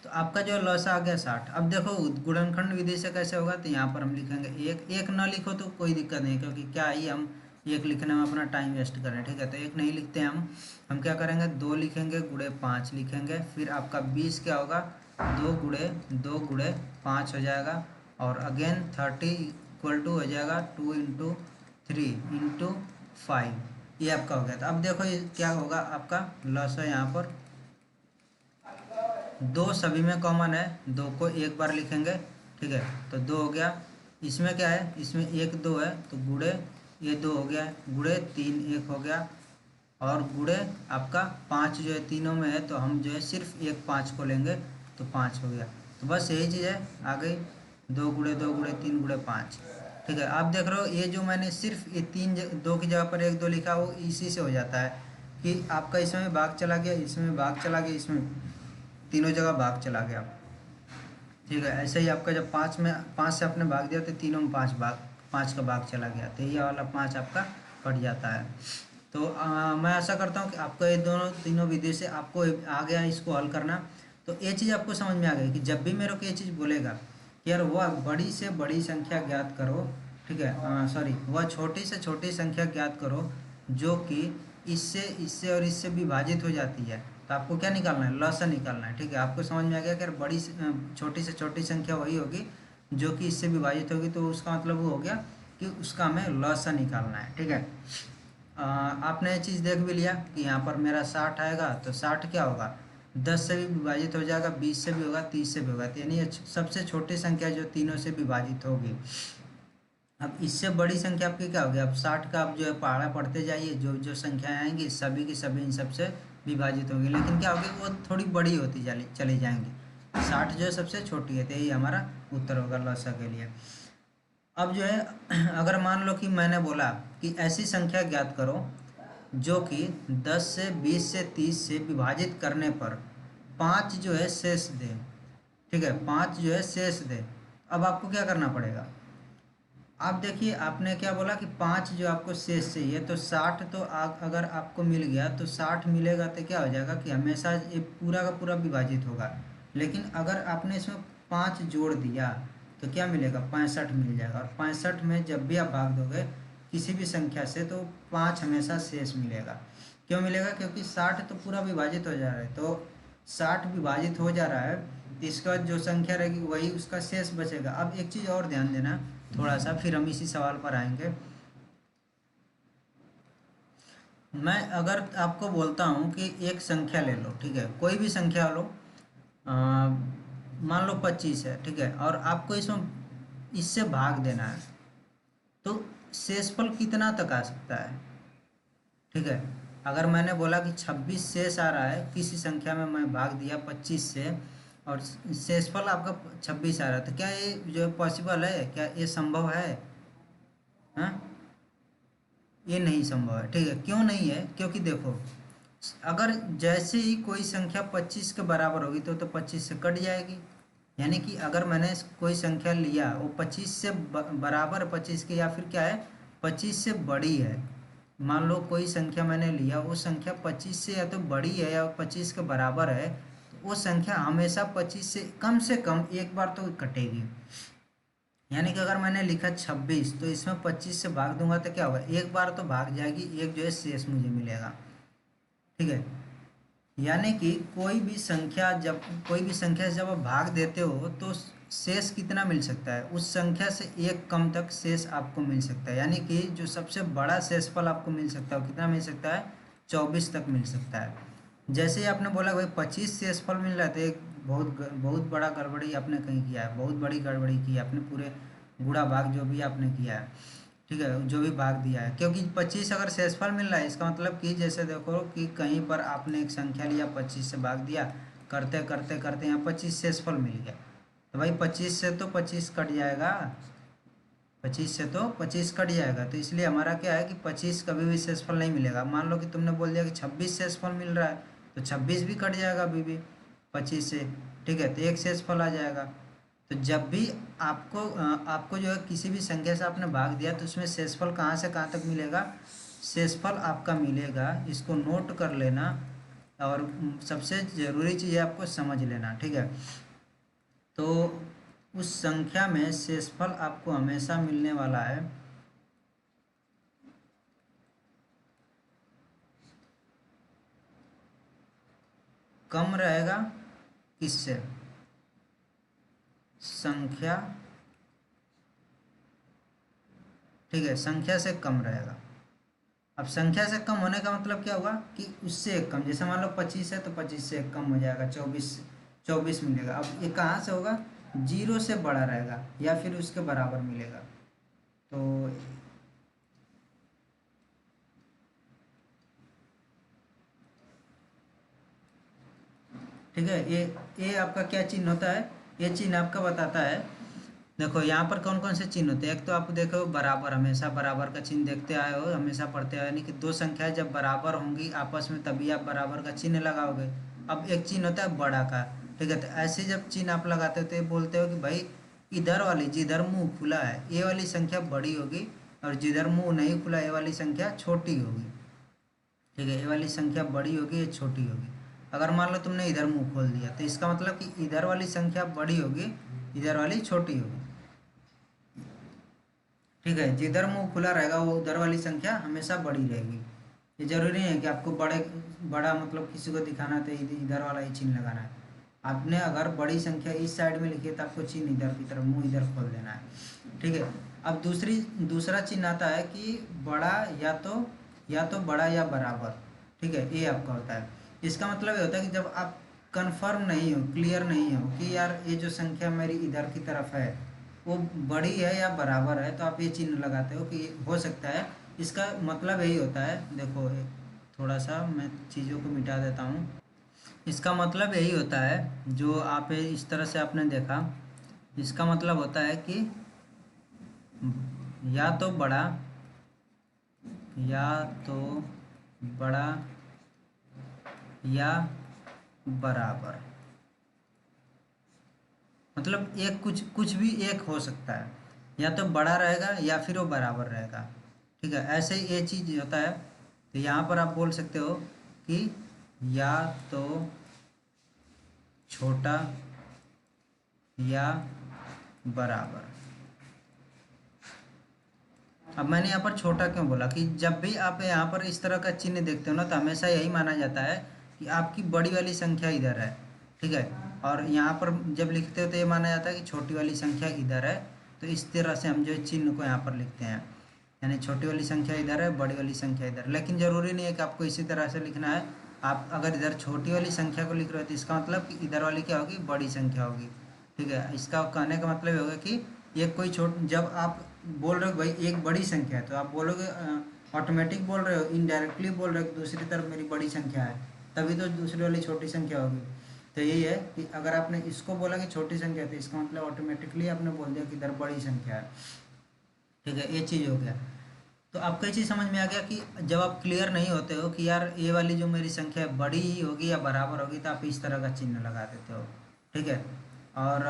तो आपका जो लॉस आ गया 60। अब देखो गुणनखंड विधि से कैसे होगा, तो यहाँ पर हम लिखेंगे एक। एक ना लिखो तो कोई दिक्कत नहीं, क्योंकि क्या ही हम एक लिखने में अपना टाइम वेस्ट करें, ठीक है। तो एक नहीं लिखते हैं हम क्या करेंगे, दो लिखेंगे, गुणे 5 लिखेंगे, फिर आपका 20 क्या होगा, दो गुणे 5 हो जाएगा, और अगेन 30 इक्वल टू हो जाएगा 2 इंटू 3 इंटू 5, ये आपका हो गया। तो अब देखो ये क्या होगा, आपका लॉस है यहाँ पर, दो सभी में कॉमन है, दो को एक बार लिखेंगे, ठीक है, तो दो हो गया। इसमें क्या है, इसमें एक दो है, तो गुणे ये दो हो गया, गुणे तीन एक हो गया, और गुणे आपका पाँच जो है तीनों में है, तो हम जो है सिर्फ एक पाँच को लेंगे, तो पाँच हो गया। तो बस यही चीज़ है, आ गई दो गुणे तीन गुणे पाँच, ठीक है। आप देख रहे हो ये जो मैंने सिर्फ ये तीन दो की जगह पर एक दो लिखा, वो इसी से हो जाता है कि आपका इसमें भाग चला गया, इसमें भाग चला गया, इसमें तीनों जगह भाग चला गया, ठीक है। ऐसे ही आपका जब पाँच में पाँच से आपने भाग दिया तो तीनों में पाँच का भाग चला गया, तो ये वाला पाँच आपका कट जाता है। तो मैं आशा करता हूँ कि आपको ये दोनों तीनों विधि से आपको आ गया इसको हल करना। तो ये चीज़ आपको समझ में आ गई कि जब भी मेरे को ये चीज़ बोलेगा कि यार वह बड़ी से बड़ी संख्या ज्ञात करो, ठीक है, सॉरी, वह छोटी से छोटी संख्या ज्ञात करो जो कि इससे इससे और इससे विभाजित हो जाती है, तो आपको क्या निकालना है, लॉस निकालना है, ठीक है। आपको समझ में आ गया कि यार बड़ी छोटी से छोटी संख्या वही होगी जो कि इससे विभाजित होगी, तो उसका मतलब वो हो गया कि उसका हमें लॉस निकालना है, ठीक है। आपने ये चीज़ देख भी लिया कि यहाँ पर मेरा 60 आएगा, तो 60 क्या होगा, 10 से भी विभाजित हो जाएगा, 20 से भी होगा, 30 से भी होगा, तो यानी सबसे छोटी संख्या जो तीनों से विभाजित होगी। अब इससे बड़ी संख्या आपकी क्या होगी, अब 60 का आप जो है पहाड़ा पढ़ते जाइए, जो जो संख्याएं आएंगी सभी की सभी इन सबसे विभाजित होंगी, लेकिन क्या होगी, वो थोड़ी बड़ी होती चली जाएंगी। 60 जो है सबसे छोटी है, तो यही हमारा उत्तर होगा लॉसा के लिए। अब जो है अगर मान लो कि मैंने बोला कि ऐसी संख्या ज्ञात करो जो कि 10 से 20 से 30 से विभाजित करने पर 5 जो है शेष दे, ठीक है, 5 जो है शेष दे। अब आपको क्या करना पड़ेगा, आप देखिए आपने क्या बोला कि 5 जो आपको शेष चाहिए, तो 60 तो अगर आपको मिल गया तो 60 मिलेगा, तो क्या हो जाएगा कि हमेशा ये पूरा का पूरा विभाजित होगा। लेकिन अगर आपने इसमें 5 जोड़ दिया तो क्या मिलेगा, 65 मिल जाएगा, और 65 में जब भी आप भाग दोगे किसी भी संख्या से तो 5 हमेशा शेष मिलेगा। क्यों मिलेगा, क्योंकि 60 तो पूरा विभाजित हो जा रहा है, तो 60 विभाजित हो जा रहा है, तो इसके बाद जो संख्या रहेगी वही उसका शेष बचेगा। अब एक चीज़ और ध्यान देना थोड़ा सा, फिर हम इसी सवाल पर आएंगे। मैं अगर आपको बोलता हूँ कि एक संख्या ले लो, ठीक है, कोई भी संख्या लो, मान लो 25 है, ठीक है, और आपको इसमें इससे भाग देना है, तो शेषफल कितना तक आ सकता है, ठीक है। अगर मैंने बोला कि 26 शेष आ रहा है, किसी संख्या में मैं भाग दिया 25 से और शेषफल आपका 26 आ रहा है, तो क्या ये जो पॉसिबल है, क्या ये संभव है, हाँ, ये नहीं संभव है, ठीक है। क्यों नहीं है, क्योंकि देखो अगर जैसे ही कोई संख्या 25 के बराबर होगी तो 25 से कट जाएगी, यानी कि अगर मैंने कोई संख्या लिया वो 25 से बराबर 25 के, या फिर क्या है 25 से बड़ी है, मान लो कोई संख्या मैंने लिया वो संख्या 25 से या तो बड़ी है या 25 के बराबर है, तो वो संख्या हमेशा 25 से कम एक बार तो कटेगी। यानी कि अगर मैंने लिखा 26, तो इसमें 25 से भाग दूंगा तो क्या होगा, एक बार तो भाग जाएगी, एक जो है शेष मुझे मिलेगा, ठीक है। यानी कि कोई भी संख्या से जब आप भाग देते हो तो शेष कितना मिल सकता है, उस संख्या से एक कम तक शेष आपको मिल सकता है, यानी कि जो सबसे बड़ा शेषफल आपको मिल सकता है वो कितना मिल सकता है, 24 तक मिल सकता है। जैसे ही आपने बोला भाई 25 शेषफल मिल रहा है, तो एक बहुत बड़ा गड़बड़ी आपने कहीं किया है, बहुत बड़ी गड़बड़ी की है आपने, पूरे गुणा भाग जो भी आपने किया है, ठीक है, जो भी भाग दिया है, क्योंकि 25 अगर शेषफल मिल रहा है इसका मतलब कि जैसे देखो कि कहीं पर आपने एक संख्या लिया 25 से भाग दिया, करते करते करते यहाँ 25 शेषफल मिल गया, तो भाई 25 से तो 25 कट जाएगा, 25 से तो 25 कट जाएगा, तो इसलिए हमारा क्या है कि 25 कभी भी शेषफल नहीं मिलेगा। मान लो कि तुमने बोल दिया कि 26 शेषफल मिल रहा है, तो 26 भी कट जाएगा अभी भी 25 से, ठीक है, तो एक शेषफल आ जाएगा। तो जब भी आपको जो है किसी भी संख्या से आपने भाग दिया तो उसमें शेषफल कहाँ से कहाँ तक मिलेगा, शेषफल आपका मिलेगा, इसको नोट कर लेना, और सबसे ज़रूरी चीज़ है आपको समझ लेना, ठीक है। तो उस संख्या में शेषफल आपको हमेशा मिलने वाला है कम रहेगा, किससे, संख्या, ठीक है, संख्या से कम रहेगा। अब संख्या से कम होने का मतलब क्या हुआ कि उससे एक कम, जैसे मान लो 25 है तो 25 से एक कम हो जाएगा, 24 मिलेगा। अब ये कहाँ से होगा, जीरो से बड़ा रहेगा या फिर उसके बराबर मिलेगा। तो ठीक है, ये आपका क्या चिन्ह होता है, ये चिन्ह आपका बताता है, देखो यहाँ पर कौन कौन से चिन्ह होते हैं। एक तो आप देखो बराबर, हमेशा बराबर का चिन्ह देखते आए हो, हमेशा पढ़ते आए, यानी कि दो संख्याएं जब बराबर होंगी आपस में तभी आप बराबर का चिन्ह लगाओगे। अब एक चिन्ह होता है बड़ा का, ठीक है, तो ऐसे जब चिन्ह आप लगाते हो तो ये बोलते हो कि भाई इधर वाली जिधर मुंह खुला है ये वाली संख्या बड़ी होगी, और जिधर मुंह नहीं खुला ये वाली संख्या छोटी होगी, ठीक है, ये वाली संख्या बड़ी होगी ये छोटी होगी। अगर मान लो तुमने इधर मुंह खोल दिया तो इसका मतलब कि इधर वाली संख्या बड़ी होगी, इधर वाली छोटी होगी, ठीक है, जिधर मुंह खुला रहेगा वो उधर वाली संख्या हमेशा बड़ी रहेगी। ये जरूरी नहीं है कि आपको बड़ा मतलब किसी को दिखाना है तो इधर वाला ही चिन्ह लगाना है। आपने अगर बड़ी संख्या इस साइड में लिखी है तो आपको चिन्ह इधर की तरफ, मुंह इधर खोल देना है, ठीक है। अब दूसरा चिन्ह आता है कि बड़ा या तो बड़ा या बराबर, ठीक है, ये आपका होता है। इसका मतलब ये होता है कि जब आप कंफर्म नहीं हो, क्लियर नहीं हो कि यार ये जो संख्या मेरी इधर की तरफ है वो बड़ी है या बराबर है, तो आप ये चिन्ह लगाते हो कि हो सकता है, इसका मतलब यही होता है। देखो थोड़ा सा मैं चीज़ों को मिटा देता हूँ। इसका मतलब यही होता है जो आप इस तरह से आपने देखा, इसका मतलब होता है कि या तो बड़ा या तो बड़ा या बराबर, मतलब एक कुछ कुछ भी एक हो सकता है, या तो बड़ा रहेगा या फिर वो बराबर रहेगा, ठीक है, ऐसे ही ये चीज़ होता है। तो यहाँ पर आप बोल सकते हो कि या तो छोटा या बराबर। अब मैंने यहाँ पर छोटा क्यों बोला कि जब भी आप यहाँ पर इस तरह का चिन्ह देखते हो ना तो हमेशा यही माना जाता है कि आपकी बड़ी वाली संख्या इधर है, ठीक है, और यहाँ पर जब लिखते हो तो ये माना जाता है कि छोटी वाली संख्या इधर है। तो इस तरह से हम जो चिन्ह को यहाँ पर लिखते हैं, यानी छोटी वाली संख्या इधर है, बड़ी वाली संख्या इधर, लेकिन ज़रूरी नहीं है कि आपको इसी तरह से लिखना है। आप अगर इधर छोटी वाली संख्या को लिख रहे हो तो इसका मतलब कि इधर वाली क्या होगी, बड़ी संख्या होगी, ठीक है। इसका कहने का मतलब ये होगा कि ये कोई जब आप बोल रहे हो भाई एक बड़ी संख्या है तो आप बोलोगे, ऑटोमेटिक बोल रहे हो, इनडायरेक्टली बोल रहे हो कि दूसरी तरफ मेरी बड़ी संख्या है, तभी तो दूसरी वाली छोटी संख्या होगी। तो यही है कि अगर आपने इसको बोला कि छोटी संख्या है तो इसका मतलब ऑटोमेटिकली आपने बोल दिया कि इधर बड़ी संख्या है, ठीक है, ये चीज़ हो गया। तो आपको ये चीज़ समझ में आ गया कि जब आप क्लियर नहीं होते हो कि यार ये वाली जो मेरी संख्या है बड़ी ही होगी या बराबर होगी, तो आप इस तरह का चिन्ह लगा देते हो, ठीक है। और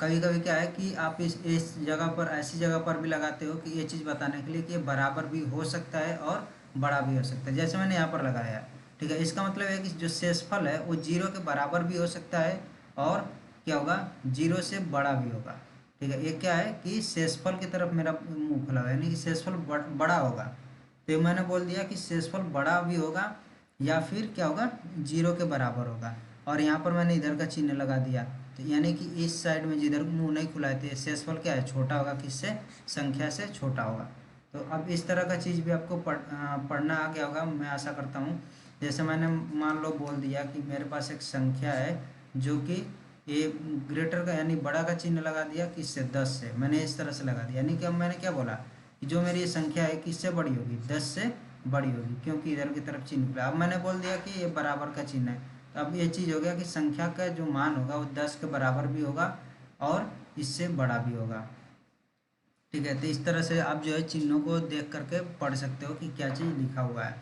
कभी कभी क्या है कि आप इस जगह पर, ऐसी जगह पर भी लगाते हो कि ये चीज़ बताने के लिए कि ये बराबर भी हो सकता है और बड़ा भी हो सकता है, जैसे मैंने यहाँ पर लगाया है, ठीक है। इसका मतलब है कि जो शेषफल है वो जीरो के बराबर भी हो सकता है और क्या होगा, जीरो से बड़ा भी होगा, ठीक है। ये क्या है कि शेषफल की तरफ मेरा मुंह खुला हुआ है, यानी कि शेषफल बड़ा होगा। तो ये मैंने बोल दिया कि शेषफल बड़ा भी होगा या फिर क्या होगा, जीरो के बराबर होगा, और यहाँ पर मैंने इधर का चिन्ह लगा दिया। तो यानी कि इस साइड में जिधर मुंह नहीं खुला है तो शेषफल क्या है, छोटा होगा, किससे, संख्या से छोटा होगा। तो अब इस तरह का चीज़ भी आपको पढ़ना आ गया होगा, मैं आशा करता हूँ। जैसे मैंने मान लो बोल दिया कि मेरे पास एक संख्या है जो कि ये ग्रेटर का यानी बड़ा का चिन्ह लगा दिया, किससे, 10 से, मैंने इस तरह से लगा दिया। यानी कि अब मैंने क्या बोला कि जो मेरी ये संख्या है किससे बड़ी होगी, 10 से बड़ी होगी, क्योंकि इधर की तरफ चिन्ह खुला। अब मैंने बोल दिया कि ये बराबर का चिन्ह है, तो अब ये चीज़ हो गया कि संख्या का जो मान होगा वो 10 के बराबर भी होगा और इससे बड़ा भी होगा। ठीक है, तो इस तरह से आप जो है चिन्हों को देख करके पढ़ सकते हो कि क्या चीज़ लिखा हुआ है।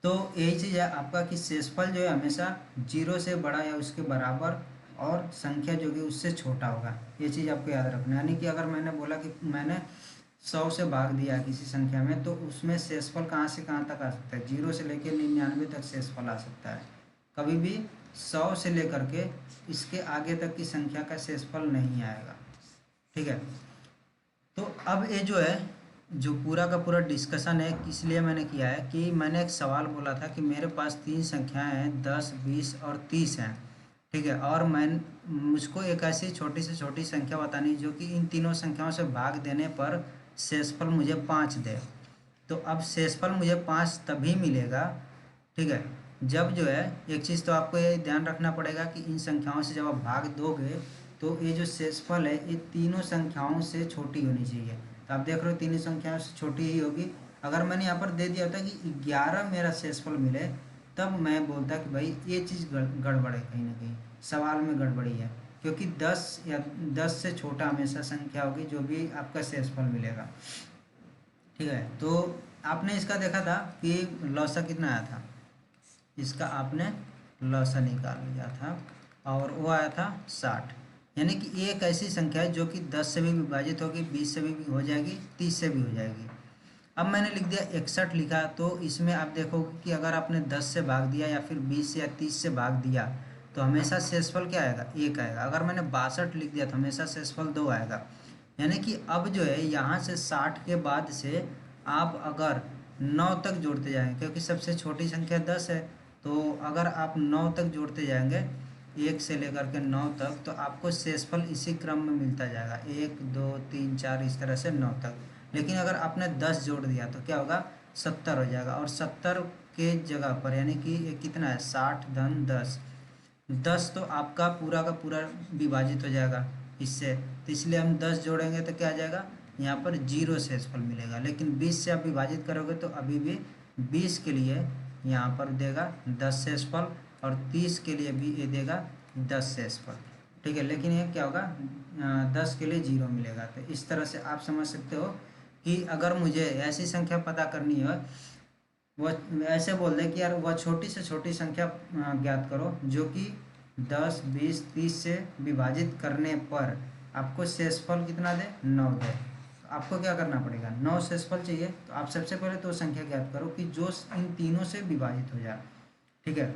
तो यही चीज़ है आपका कि शेषफल जो है हमेशा 0 से बड़ा या उसके बराबर और संख्या जो कि उससे छोटा होगा, ये चीज़ आपको याद रखना है। यानी कि अगर मैंने बोला कि मैंने 100 से भाग दिया किसी संख्या में, तो उसमें शेषफल कहाँ से कहाँ तक आ सकता है, 0 से लेकर 99 तक शेषफल आ सकता है। कभी भी 100 से लेकर के इसके आगे तक की संख्या का शेषफल नहीं आएगा। ठीक है, तो अब ये जो है, जो पूरा का पूरा डिस्कशन है किस लिए मैंने किया है कि मैंने एक सवाल बोला था कि मेरे पास 3 संख्याएं हैं, 10, 20 और 30 हैं। ठीक है, और मुझको एक ऐसी छोटी से छोटी संख्या बतानी जो कि इन तीनों संख्याओं से भाग देने पर शेषफल मुझे 5 दे। तो अब शेषफल मुझे 5 तभी मिलेगा, ठीक है, जब जो है एक चीज़ तो आपको ये ध्यान रखना पड़ेगा कि इन संख्याओं से जब आप भाग दोगे तो ये जो शेषफल है ये तीनों संख्याओं से छोटी होनी चाहिए। तो आप देख रहे हो तीनों संख्याओं से छोटी ही होगी। अगर मैंने यहाँ पर दे दिया होता कि 11 मेरा शेषफल मिले, तब मैं बोलता कि भाई ये चीज़ गड़बड़ है, कहीं ना कहीं सवाल में गड़बड़ी है, क्योंकि 10 या 10 से छोटा हमेशा संख्या होगी जो भी आपका शेषफल मिलेगा। ठीक है, तो आपने इसका देखा था कि लौसा कितना आया था, इसका आपने लौसा निकाल लिया था और वो आया था 60। यानी कि ये एक ऐसी संख्या है जो कि 10 से भी विभाजित होगी, 20 से भी हो जाएगी, 30 से भी हो जाएगी। अब मैंने लिख दिया 61 लिखा, तो इसमें आप देखोगे कि अगर आपने 10 से भाग दिया या फिर 20 या 30 से भाग दिया तो हमेशा शेषफल क्या आएगा, 1 आएगा। अगर मैंने 62 लिख दिया तो हमेशा शेषफल 2 आएगा। यानी कि अब जो है यहाँ से 60 के बाद से आप अगर 9 तक जोड़ते जाएंगे, क्योंकि सबसे छोटी संख्या 10 है, तो अगर आप 9 तक जोड़ते जाएंगे, 1 से लेकर के 9 तक, तो आपको शेषफल इसी क्रम में मिलता जाएगा, 1 2 3 4 इस तरह से 9 तक। लेकिन अगर आपने 10 जोड़ दिया तो क्या होगा, 70 हो जाएगा। और 70 के जगह पर यानी कि ये कितना है, 60 धन 10, 10 तो आपका पूरा का पूरा विभाजित हो जाएगा इससे, तो इसलिए हम 10 जोड़ेंगे तो क्या आ जाएगा, यहाँ पर 0 शेषफल मिलेगा। लेकिन 20 से आप विभाजित करोगे तो अभी भी 20 के लिए यहाँ पर देगा 10 शेषफल और 30 के लिए भी ये देगा 10 शेषफल। ठीक है, लेकिन ये क्या होगा, 10 के लिए 0 मिलेगा। तो इस तरह से आप समझ सकते हो कि अगर मुझे ऐसी संख्या पता करनी है, वह ऐसे बोल दे कि यार वह छोटी से छोटी संख्या ज्ञात करो जो कि 10, 20, 30 से विभाजित करने पर आपको शेषफल कितना दे, 9 दे। तो आपको क्या करना पड़ेगा, 9 शेषफल चाहिए, तो आप सबसे पहले तो संख्या ज्ञात करो कि जो इन तीनों से विभाजित हो जाए। ठीक है,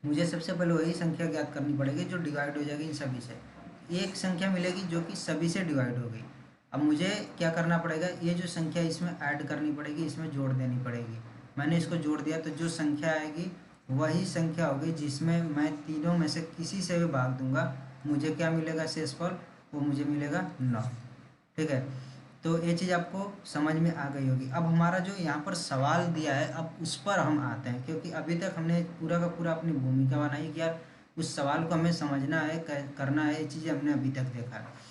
मुझे सबसे पहले वही संख्या ज्ञात करनी पड़ेगी जो डिवाइड हो जाएगी इन सभी से। एक संख्या मिलेगी जो कि सभी से डिवाइड हो गई। अब मुझे क्या करना पड़ेगा, ये जो संख्या इसमें ऐड करनी पड़ेगी, इसमें जोड़ देनी पड़ेगी। मैंने इसको जोड़ दिया तो जो संख्या आएगी वही संख्या होगी जिसमें मैं तीनों में से किसी से भी भाग दूंगा, मुझे क्या मिलेगा शेषफल, वो मुझे मिलेगा 9। ठीक है, तो ये चीज़ आपको समझ में आ गई होगी। अब हमारा जो यहाँ पर सवाल दिया है, अब उस पर हम आते हैं, क्योंकि अभी तक हमने पूरा का पूरा अपनी भूमिका बनाई कि यार उस सवाल को हमें समझना है, करना है, ये चीज़ें हमने अभी तक देखा है।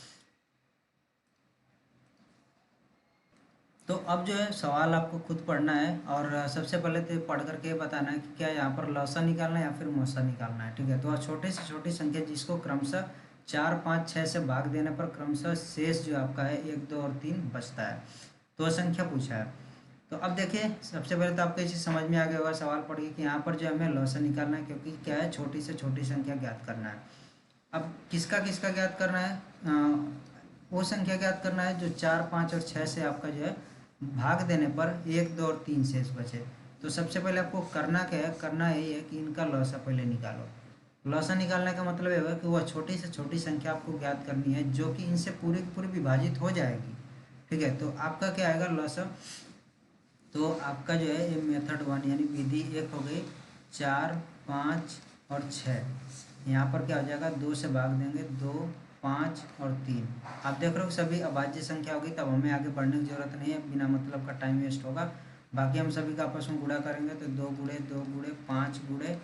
तो अब जो है सवाल आपको खुद पढ़ना है और सबसे पहले तो पढ़ करके बताना है कि क्या यहाँ पर लौसा निकालना है या फिर मौसा निकालना है। ठीक है, तो छोटे से छोटी संख्या जिसको क्रमशः 4, 5, 6 से भाग देने पर क्रमशः शेष जो आपका है 1, 2 और 3 बचता है, तो वह संख्या पूछा है। तो अब देखिए सबसे पहले तो आपको ये चीज़ समझ में आ गया होगा सवाल पढ़िए कि यहाँ पर जो हमें लौसा निकालना है, क्योंकि क्या है, छोटी से छोटी संख्या ज्ञात करना है। अब किसका किसका ज्ञात करना है, वो संख्या ज्ञात करना है जो 4, 5 और 6 से आपका जो है भाग देने पर 1, 2 और 3 शेष बचे। तो सबसे पहले आपको करना क्या है, करना यही है कि इनका लौसा पहले निकालो। लौसा निकालने का मतलब ये होगा कि वह छोटी से छोटी संख्या आपको ज्ञात करनी है जो कि इनसे पूरी की पूरी विभाजित हो जाएगी। ठीक है, तो आपका क्या आएगा लौसा, तो आपका जो है ये मेथड 1 यानी विधि 1 हो गई, 4, 5 और 6। यहाँ पर क्या हो जाएगा, 2 से भाग देंगे, 2, 5 और 3। आप देख रहे हो सभी अभाज्य संख्या होगी, तब हमें आगे बढ़ने की जरूरत नहीं है, बिना मतलब का टाइम वेस्ट होगा। बाकी हम सभी का आपस में गुणा करेंगे तो 2 गुणे 2 गुणे 5 गुणे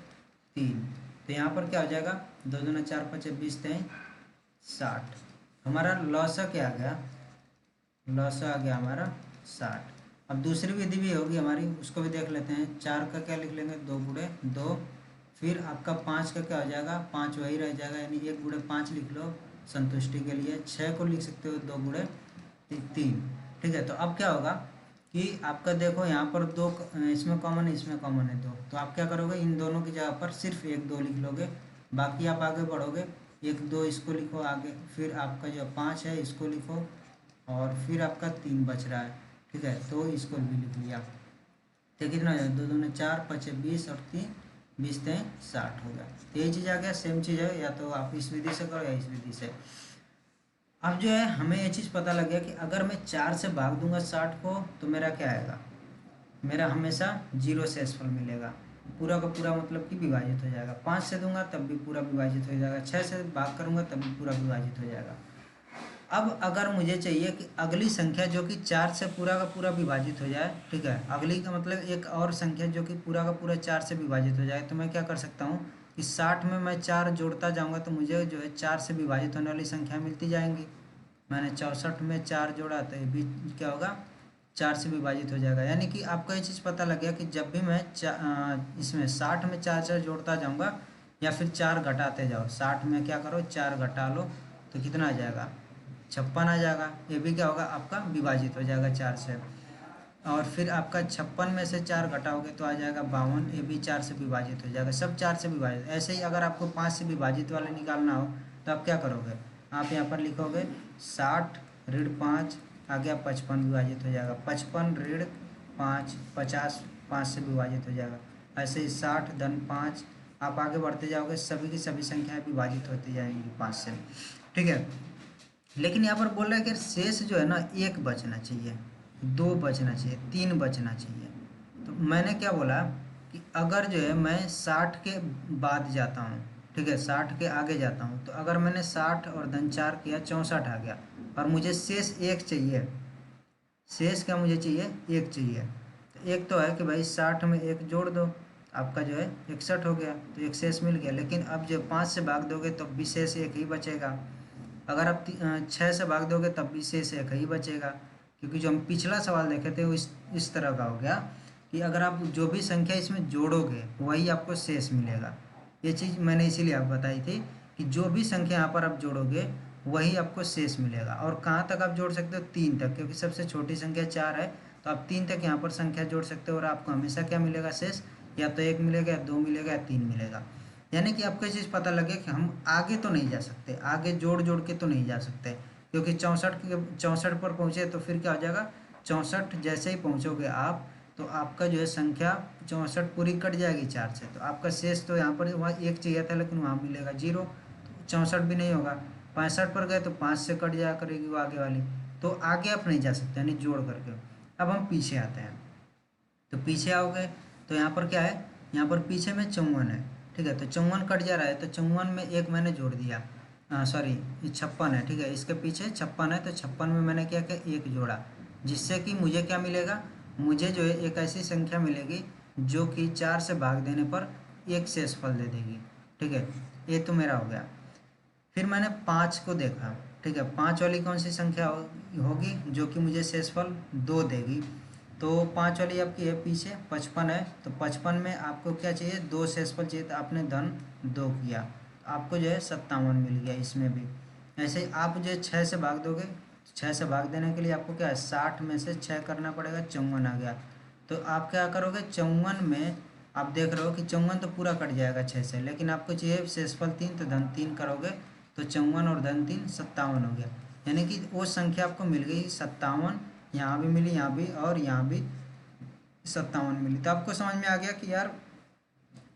3। तो यहाँ पर क्या हो जाएगा, 2 दूना 4 5 20 3 60। हमारा लॉसा क्या आ गया, लॉसा आ गया हमारा 60। अब दूसरी विधि भी होगी हमारी, उसको भी देख लेते हैं। 4 का क्या लिख लेंगे, 2 गुणे 2। फिर आपका 5 का क्या हो जाएगा, 5 वही रह जाएगा, यानी 1 गुणे 5 लिख लो संतुष्टि के लिए। 6 को लिख सकते हो 2 गुणे 3। ठीक है, तो अब क्या होगा कि आपका देखो यहाँ पर 2 इसमें कॉमन है, इसमें कॉमन है 2, तो आप क्या करोगे, इन दोनों की जगह पर सिर्फ 1 2 लिख लोगे। बाकी आप आगे बढ़ोगे, 1 2 इसको लिखो आगे, फिर आपका जो 5 है इसको लिखो, और फिर आपका 3 बच रहा है। ठीक है, तो इसको भी लिख लिया। तो कितना हो जाएगा, 2 दूने 4 5 20 और 3 20 3 60 हो गया। तो यही चीज़ आ गया, सेम चीज़ है, या तो आप इस विधि से करो या इस विधि से। अब जो है हमें ये चीज़ पता लग गया कि अगर मैं 4 से भाग दूंगा 60 को तो मेरा क्या आएगा, मेरा हमेशा 0 शेषफल मिलेगा, पूरा का पूरा मतलब कि विभाजित हो जाएगा। 5 से दूंगा तब भी पूरा विभाजित हो जाएगा, 6 से भाग करूंगा तब भी पूरा विभाजित हो जाएगा। अब अगर मुझे चाहिए कि अगली संख्या जो कि 4 से पूरा का पूरा विभाजित हो जाए, ठीक है, अगली का मतलब एक और संख्या जो कि पूरा का पूरा 4 से विभाजित हो जाए, तो मैं क्या कर सकता हूँ कि 60 में मैं 4 जोड़ता जाऊँगा तो मुझे जो है 4 से विभाजित होने वाली संख्या मिलती जाएंगी। मैंने 64 में 4 जोड़ा तो ये भी क्या होगा, 4 से विभाजित हो जाएगा। यानी कि आपको ये चीज़ पता लग गया कि जब भी मैं इसमें 60 में 4 4 जोड़ता जाऊँगा या फिर 4 घटाते जाओ, 60 में क्या करो 4 घटा लो तो कितना आ जाएगा, 56 आ जाएगा। ये भी क्या होगा, आपका विभाजित हो जाएगा 4 से। और फिर आपका 56 में से 4 घटाओगे तो आ जाएगा 52, ये भी 4 से विभाजित हो जाएगा, सब 4 से विभाजित। ऐसे ही अगर आपको 5 से विभाजित वाले निकालना हो तो आप क्या करोगे, आप यहाँ पर लिखोगे 60 ऋण 5, आ गया 55 विभाजित हो जाएगा, 55 ऋण 5 50, 5 से विभाजित हो जाएगा। ऐसे ही 60 धन 5, आप आगे बढ़ते जाओगे, सभी की सभी संख्याएं विभाजित होती जाएंगी 5 से। ठीक है, लेकिन यहाँ पर बोल रहा है कि शेष जो है ना, 1 बचना चाहिए, 2 बचना चाहिए, 3 बचना चाहिए। तो मैंने क्या बोला कि अगर जो है मैं 60 के बाद जाता हूँ, ठीक है, 60 के आगे जाता हूँ, तो अगर मैंने 60 और धन 4 किया 64 आ गया, और मुझे शेष 1 चाहिए। शेष क्या मुझे चाहिए, 1 चाहिए। तो एक तो है कि भाई 60 में 1 जोड़ दो, आपका जो है 61 हो गया, तो एक शेष मिल गया। लेकिन अब जो 5 से भाग दोगे तो भी शेष 1 ही बचेगा। अगर आप 6 से भाग दोगे तब भी शेष 1 ही बचेगा, क्योंकि जो हम पिछला सवाल देखे थे वो इस तरह का हो गया कि अगर आप जो भी संख्या इसमें जोड़ोगे वही आपको शेष मिलेगा। ये चीज़ मैंने इसीलिए आप बताई थी कि जो भी संख्या यहाँ पर आप जोड़ोगे वही आपको शेष मिलेगा। और कहाँ तक आप जोड़ सकते हो, 3 तक, क्योंकि सबसे छोटी संख्या 4 है, तो आप 3 तक यहाँ पर संख्या जोड़ सकते हो और आपको हमेशा क्या मिलेगा, शेष या तो 1 मिलेगा, या 2 मिलेगा, या 3 मिलेगा। यानी कि आपको ये चीज़ पता लगे कि हम आगे तो नहीं जा सकते, आगे जोड़ जोड़ के तो नहीं जा सकते, क्योंकि 64 पर पहुँचे तो फिर क्या हो जाएगा, 64 जैसे ही पहुँचोगे आप तो आपका जो है संख्या 64 पूरी कट जाएगी 4 से, तो आपका शेष तो यहाँ पर वहाँ 1 चाहिए था लेकिन वहाँ मिलेगा 0, 64 भी नहीं होगा। 65 पर गए तो 5 से कट जाया करेगी वो आगे वाली, तो आगे आप नहीं जा सकते, यानी जोड़ करके। अब हम पीछे आते हैं, तो पीछे आओगे तो यहाँ पर क्या है, यहाँ पर पीछे में 54 है, ठीक है, तो 54 कट जा रहा है, तो 54 में 1 मैंने जोड़ दिया, सॉरी ये 56 है, ठीक है, इसके पीछे 56 है, तो 56 में मैंने क्या किया, 1 जोड़ा, जिससे कि मुझे क्या मिलेगा, मुझे जो है एक ऐसी संख्या मिलेगी जो कि 4 से भाग देने पर 1 शेषफल दे देगी। ठीक है, ये तो मेरा हो गया। फिर मैंने 5 को देखा, ठीक है, 5 वाली कौन सी संख्या होगी जो कि मुझे शेषफल 2 देगी, तो 5 वाली आपकी है पीछे 55 है, तो 55 में आपको क्या चाहिए, 2 शेषफल चाहिए, तो आपने धन 2 किया, तो आपको जो है 57 मिल गया इसमें भी। ऐसे ही आप जो है 6 से भाग दोगे, 6 से भाग देने के लिए आपको क्या है, 60 में से 6 करना पड़ेगा, 54 आ गया। तो आप क्या करोगे, 54 में आप देख रहे हो कि 54 तो पूरा कट जाएगा 6 से, लेकिन आपको चाहिए शेषफल 3, तो धन 3 करोगे तो 54 और धन 3 57 हो गया। यानी कि वो संख्या आपको मिल गई 57, यहाँ भी मिली, यहाँ भी, और यहाँ भी 57 मिली। तो आपको समझ में आ गया कि यार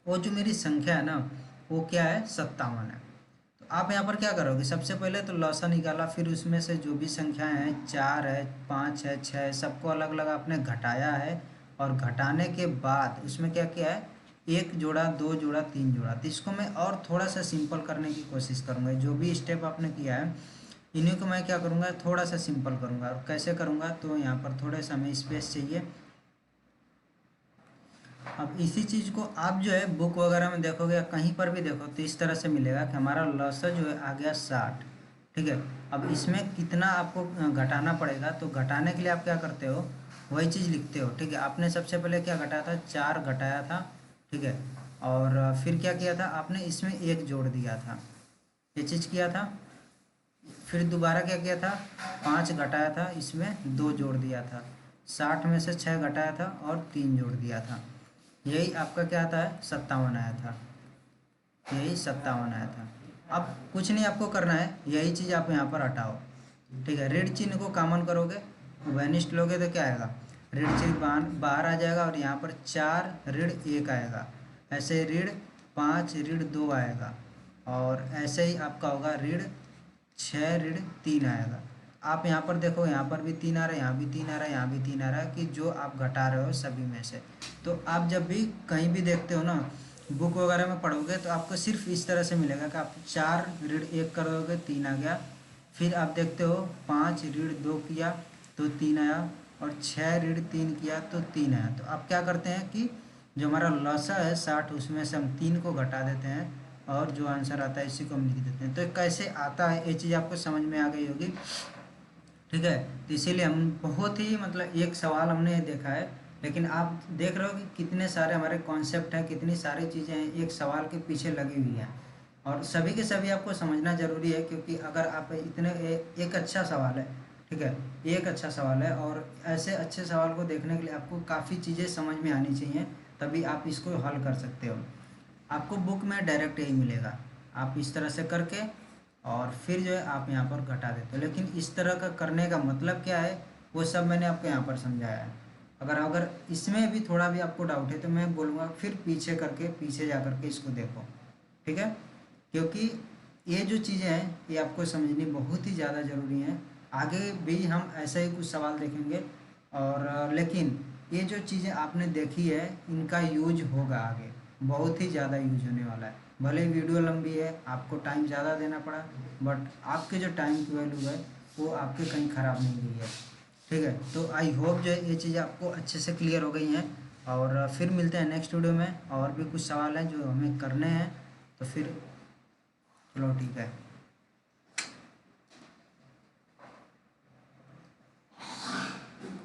वो जो मेरी संख्या है ना वो क्या है, 57 है। तो आप यहाँ पर क्या करोगे, सबसे पहले तो लॉसा निकाला, फिर उसमें से जो भी संख्याएं हैं 4 है, 5 है, 6 है, सबको अलग अलग आपने घटाया है, और घटाने के बाद उसमें क्या किया है, एक जोड़ा, दो जोड़ा, तीन जोड़ा। तो इसको मैं और थोड़ा सा सिंपल करने की कोशिश करूँगा। जो भी स्टेप आपने किया है इन्हीं को मैं क्या करूँगा, थोड़ा सा सिंपल करूँगा। और कैसे करूँगा, तो यहाँ पर थोड़े सा हमें स्पेस चाहिए। अब इसी चीज़ को आप जो है बुक वगैरह में देखोगे या कहीं पर भी देखो तो इस तरह से मिलेगा कि हमारा लसा जो है आ गया 60। ठीक है, अब इसमें कितना आपको घटाना पड़ेगा, तो घटाने के लिए आप क्या करते हो, वही चीज़ लिखते हो। ठीक है, आपने सबसे पहले क्या घटाया था, 4 घटाया था। ठीक है, और फिर क्या किया था आपने, इसमें 1 जोड़ दिया था, ये चीज़ किया था। फिर दोबारा क्या किया था, 5 घटाया था, इसमें 2 जोड़ दिया था। 60 में से 6 घटाया था और 3 जोड़ दिया था। यही आपका क्या आता है, 57 आया था। यही 57 आया था। अब कुछ नहीं आपको करना है, यही चीज़ आप यहाँ पर हटाओ। ठीक है, ऋण चिन्ह को कॉमन करोगे, वेनिस्ट लोगे तो क्या आएगा, ऋण चिन्ह बाहर आ जाएगा और यहाँ पर 4 ऋण 1 आएगा। ऐसे ऋण 5 ऋण 2 आएगा। और ऐसे ही आपका होगा ऋण 6 ऋण 3 आएगा। आप यहाँ पर देखो, यहाँ पर भी 3 आ रहा है, यहाँ भी 3 आ रहा है, यहाँ भी 3 आ रहा है, कि जो आप घटा रहे हो सभी में से। तो आप जब भी कहीं भी देखते हो ना, बुक वगैरह में पढ़ोगे, तो आपको सिर्फ इस तरह से मिलेगा कि आप 4 ऋण 1 कर दोगे, 3 आ गया। फिर आप देखते हो 5 ऋण 2 किया तो 3 आया, और 6 ऋण 3 किया तो 3 आया। तो आप क्या करते हैं कि जो हमारा लसा है 60, उसमें से हम 3 को घटा देते हैं और जो आंसर आता है इसी को हम लिख देते हैं। तो ये कैसे आता है, ये चीज़ आपको समझ में आ गई होगी। ठीक है, तो इसीलिए हम बहुत ही मतलब एक सवाल हमने देखा है, लेकिन आप देख रहे हो कि कितने सारे हमारे कॉन्सेप्ट हैं, कितनी सारी चीज़ें हैं एक सवाल के पीछे लगी हुई हैं। और सभी के सभी आपको समझना ज़रूरी है, क्योंकि अगर आप इतने एक अच्छा सवाल है। ठीक है, एक अच्छा सवाल है, और ऐसे अच्छे सवाल को देखने के लिए आपको काफ़ी चीज़ें समझ में आनी चाहिए, तभी आप इसको हल कर सकते हो। आपको बुक में डायरेक्ट यही मिलेगा, आप इस तरह से करके और फिर जो है आप यहाँ पर घटा देते हो। लेकिन इस तरह का करने का मतलब क्या है, वो सब मैंने आपको यहाँ पर समझाया है। अगर अगर इसमें भी थोड़ा भी आपको डाउट है तो मैं बोलूँगा फिर पीछे करके, पीछे जा करके इसको देखो। ठीक है, क्योंकि ये जो चीज़ें हैं ये आपको समझनी बहुत ही ज़्यादा ज़रूरी हैं। आगे भी हम ऐसे ही कुछ सवाल देखेंगे, और लेकिन ये जो चीज़ें आपने देखी है इनका यूज होगा आगे, बहुत ही ज़्यादा यूज होने वाला है। भले ही वीडियो लंबी है, आपको टाइम ज़्यादा देना पड़ा, बट आपके जो टाइम की वैल्यू है वो आपके कहीं ख़राब नहीं गई है। ठीक है, तो आई होप जो है ये चीज़ें आपको अच्छे से क्लियर हो गई हैं। और फिर मिलते हैं नेक्स्ट वीडियो में, और भी कुछ सवाल हैं जो हमें करने हैं। तो फिर चलो ठीक है।